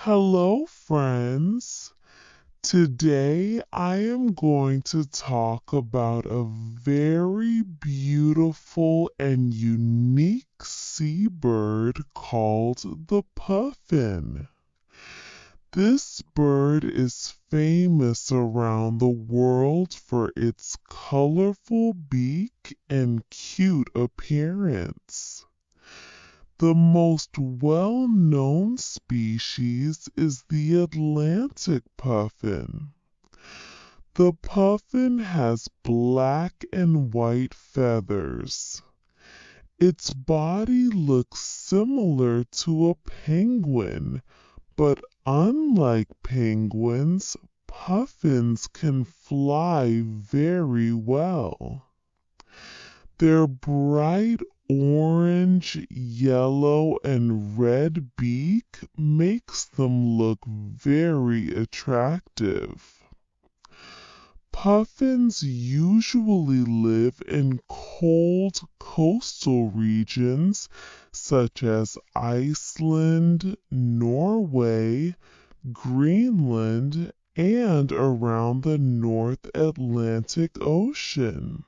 Hello, friends. Today I am going to talk about a very beautiful and unique seabird called the puffin. This bird is famous around the world for its colorful beak and cute appearance. The most well-known species is the Atlantic puffin. The puffin has black and white feathers. Its body looks similar to a penguin, but unlike penguins, puffins can fly very well. Their bright orange, yellow, and red beak makes them look very attractive. Puffins usually live in cold coastal regions such as Iceland, Norway, Greenland, and around the North Atlantic Ocean.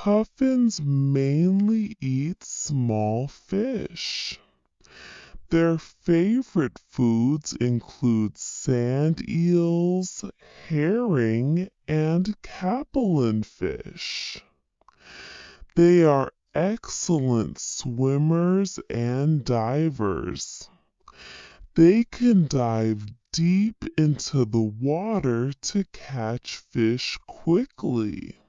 Puffins mainly eat small fish. Their favorite foods include sand eels, herring, and capelin fish. They are excellent swimmers and divers. They can dive deep into the water to catch fish quickly.